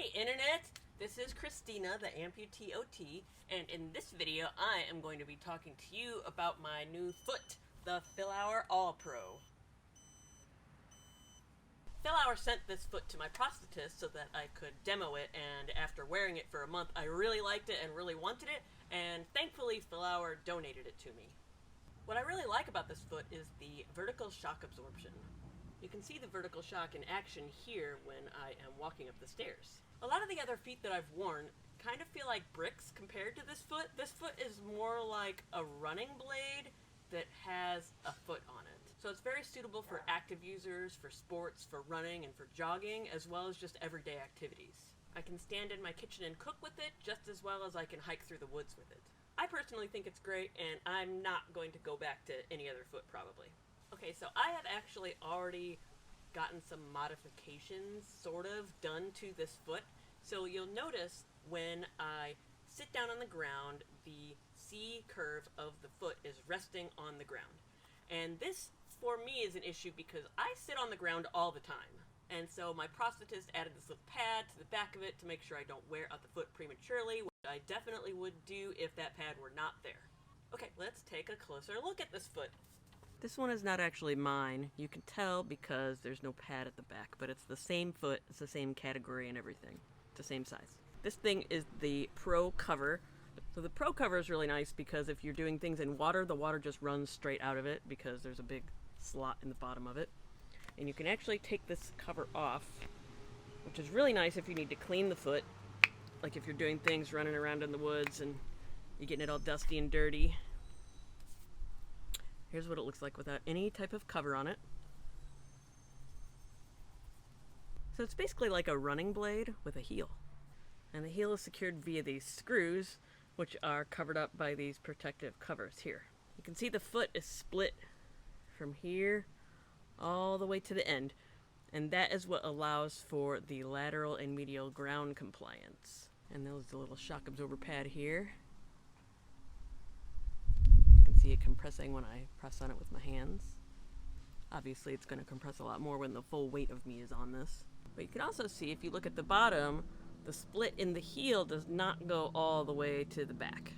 Hey Internet, this is Christina, the Amputee OT, and in this video I am going to be talking to you about my new foot, the Fillauer All Pro. Fillauer sent this foot to my prosthetist so that I could demo it, and after wearing it for a month I really liked it and really wanted it, and thankfully Fillauer donated it to me. What I really like about this foot is the vertical shock absorption. You can see the vertical shock in action here when I am walking up the stairs. A lot of the other feet that I've worn kind of feel like bricks compared to this foot. This foot is more like a running blade that has a foot on it. So it's very suitable for active users, for sports, for running, and for jogging, as well as just everyday activities. I can stand in my kitchen and cook with it just as well as I can hike through the woods with it. I personally think it's great, and I'm not going to go back to any other foot probably. Okay, so I have actually already gotten some modifications, sort of, done to this foot. So you'll notice when I sit down on the ground, the C curve of the foot is resting on the ground. And this, for me, is an issue because I sit on the ground all the time. And so my prosthetist added this little pad to the back of it to make sure I don't wear out the foot prematurely, which I definitely would do if that pad were not there. Okay, let's take a closer look at this foot. This one is not actually mine. You can tell because there's no pad at the back, but it's the same foot, it's the same category and everything. It's the same size. This thing is the Pro cover. So the Pro cover is really nice because if you're doing things in water, the water just runs straight out of it because there's a big slot in the bottom of it. And you can actually take this cover off, which is really nice if you need to clean the foot, like if you're doing things running around in the woods and you're getting it all dusty and dirty. Here's what it looks like without any type of cover on it. So it's basically like a running blade with a heel. And the heel is secured via these screws, which are covered up by these protective covers here. You can see the foot is split from here all the way to the end. And that is what allows for the lateral and medial ground compliance. And there's a little shock absorber pad here. See it compressing when I press on it with my hands. Obviously it's going to compress a lot more when the full weight of me is on this. But you can also see if you look at the bottom, the split in the heel does not go all the way to the back.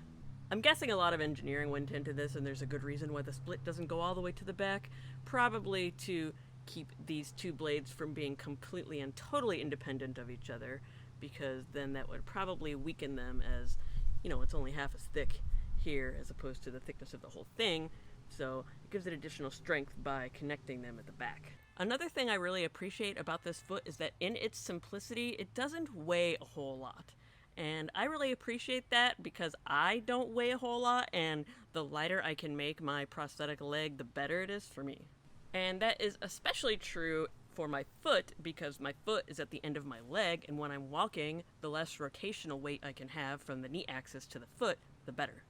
I'm guessing a lot of engineering went into this and there's a good reason why the split doesn't go all the way to the back. Probably to keep these two blades from being completely and totally independent of each other, because then that would probably weaken them, as, you know, it's only half as thick here as opposed to the thickness of the whole thing, so it gives it additional strength by connecting them at the back. Another thing I really appreciate about this foot is that in its simplicity, it doesn't weigh a whole lot. And I really appreciate that because I don't weigh a whole lot, and the lighter I can make my prosthetic leg, the better it is for me. And that is especially true for my foot because my foot is at the end of my leg, and when I'm walking, the less rotational weight I can have from the knee axis to the foot, the better.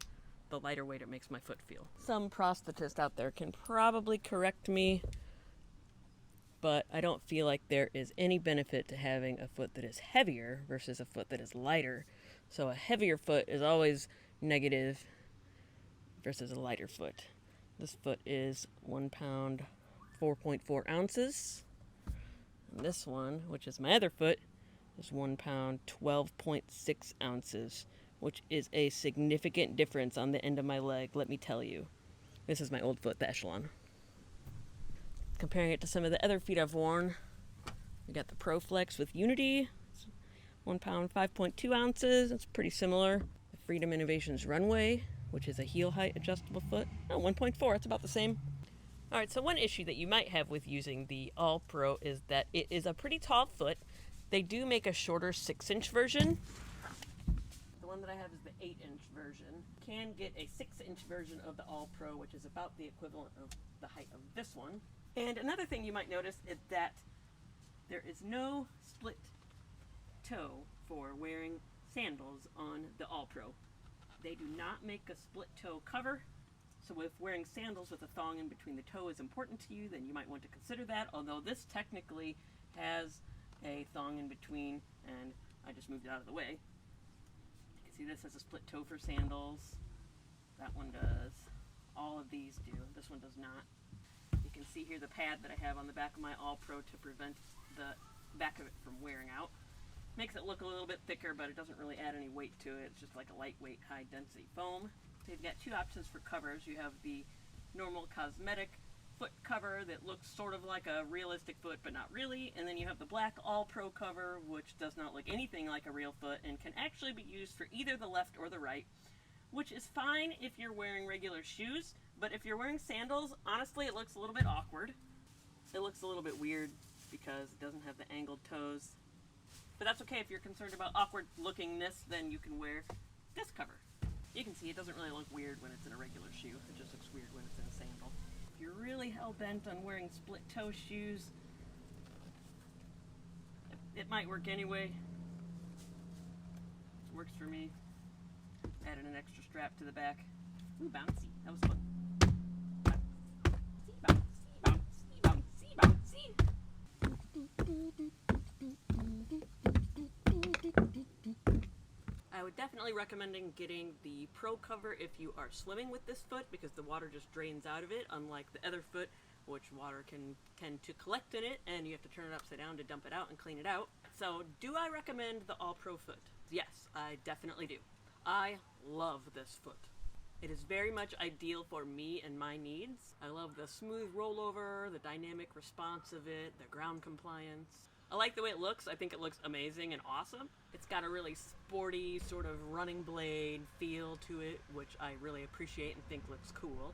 The lighter weight it makes my foot feel. Some prosthetist out there can probably correct me, but I don't feel like there is any benefit to having a foot that is heavier versus a foot that is lighter. So a heavier foot is always negative versus a lighter foot. This foot is 1 pound, 4.4 ounces. And this one, which is my other foot, is 1 pound, 12.6 ounces. Which is a significant difference on the end of my leg, let me tell you. This is my old foot, the Echelon. Comparing it to some of the other feet I've worn, we got the Pro Flex with Unity. It's 1 pound, 5.2 ounces. It's pretty similar. The Freedom Innovations Runway, which is a heel height adjustable foot. Oh, 1.4, it's about the same. Alright, so one issue that you might have with using the All Pro is that it is a pretty tall foot. They do make a shorter 6-inch version. The one that I have is the 8-inch version. You can get a 6-inch version of the All Pro, which is about the equivalent of the height of this one. And another thing you might notice is that there is no split toe for wearing sandals on the All Pro. They do not make a split toe cover, so if wearing sandals with a thong in between the toe is important to you, then you might want to consider that, although this technically has a thong in between, and I just moved it out of the way. See, this has a split toe for sandals. That one does. All of these do. This one does not. You can see here the pad that I have on the back of my All Pro to prevent the back of it from wearing out. Makes it look a little bit thicker, but it doesn't really add any weight to it. It's just like a lightweight, high-density foam. So you've got two options for covers. You have the normal cosmetic foot cover that looks sort of like a realistic foot, but not really. And then you have the black all-pro cover, which does not look anything like a real foot and can actually be used for either the left or the right, which is fine if you're wearing regular shoes, but if you're wearing sandals, honestly, it looks a little bit awkward. It looks a little bit weird because it doesn't have the angled toes. But that's okay. If you're concerned about awkward lookingness, then you can wear this cover. You can see it doesn't really look weird when it's in a regular shoe. It just looks weird when it's in a sandal. If you're really hell-bent on wearing split-toe shoes, it might work anyway. It works for me. Added an extra strap to the back. Ooh, bouncy. That was fun. Bouncy, bouncy, bouncy, bouncy, bouncy. I would definitely recommend getting the Pro cover if you are swimming with this foot, because the water just drains out of it, unlike the other foot, which water can tend to collect in it, and you have to turn it upside down to dump it out and clean it out. So, do I recommend the All Pro foot? Yes, I definitely do. I love this foot. It is very much ideal for me and my needs. I love the smooth rollover, the dynamic response of it, the ground compliance. I like the way it looks. I think it looks amazing and awesome. It's got a really sporty sort of running blade feel to it, which I really appreciate and think looks cool.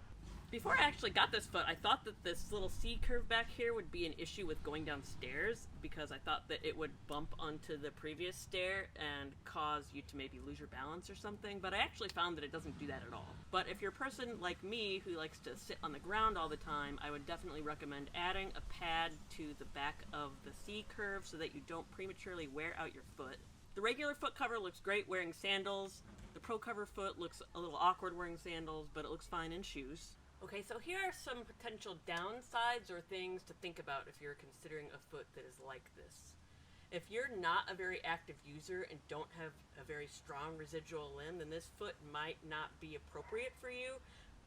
Before I actually got this foot, I thought that this little C curve back here would be an issue with going downstairs, because I thought that it would bump onto the previous stair and cause you to maybe lose your balance or something, but I actually found that it doesn't do that at all. But if you're a person like me who likes to sit on the ground all the time, I would definitely recommend adding a pad to the back of the C curve so that you don't prematurely wear out your foot. The regular foot cover looks great wearing sandals. The Pro cover foot looks a little awkward wearing sandals, but it looks fine in shoes. Okay, so here are some potential downsides or things to think about if you're considering a foot that is like this. If you're not a very active user and don't have a very strong residual limb, then this foot might not be appropriate for you.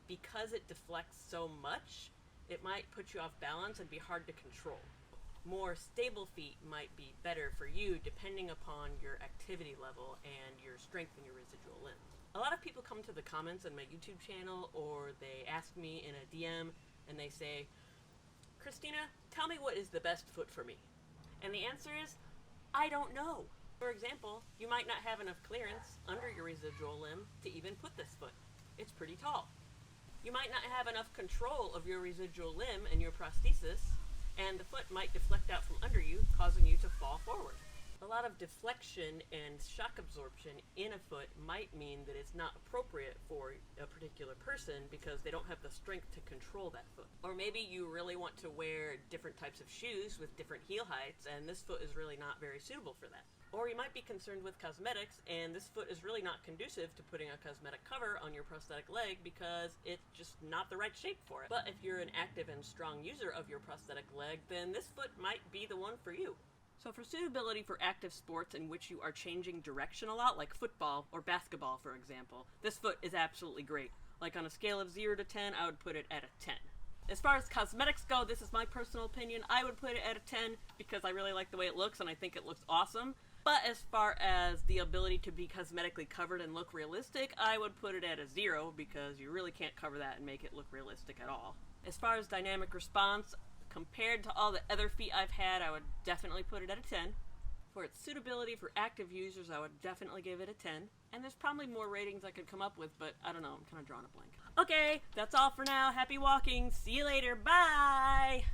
Because it deflects so much, it might put you off balance and be hard to control. More stable feet might be better for you depending upon your activity level and your strength in your residual limbs. A lot of people come to the comments on my YouTube channel, or they ask me in a DM and they say, Christina, tell me what is the best foot for me? And the answer is, I don't know. For example, you might not have enough clearance under your residual limb to even put this foot. It's pretty tall. You might not have enough control of your residual limb and your prosthesis, and the foot might deflect out from under you, causing you to fall forward. A lot of deflection and shock absorption in a foot might mean that it's not appropriate for a particular person because they don't have the strength to control that foot. Or maybe you really want to wear different types of shoes with different heel heights, and this foot is really not very suitable for that. Or you might be concerned with cosmetics, and this foot is really not conducive to putting a cosmetic cover on your prosthetic leg because it's just not the right shape for it. But if you're an active and strong user of your prosthetic leg, then this foot might be the one for you. So for suitability for active sports in which you are changing direction a lot, like football or basketball, for example, this foot is absolutely great. Like on a scale of 0 to 10, I would put it at a 10. As far as cosmetics go, this is my personal opinion. I would put it at a 10 because I really like the way it looks and I think it looks awesome. But as far as the ability to be cosmetically covered and look realistic, I would put it at a 0 because you really can't cover that and make it look realistic at all. As far as dynamic response, compared to all the other feet I've had, I would definitely put it at a 10. For its suitability for active users, I would definitely give it a 10. And there's probably more ratings I could come up with, but I don't know, I'm kind of drawing a blank. Okay, that's all for now. Happy walking. See you later. Bye!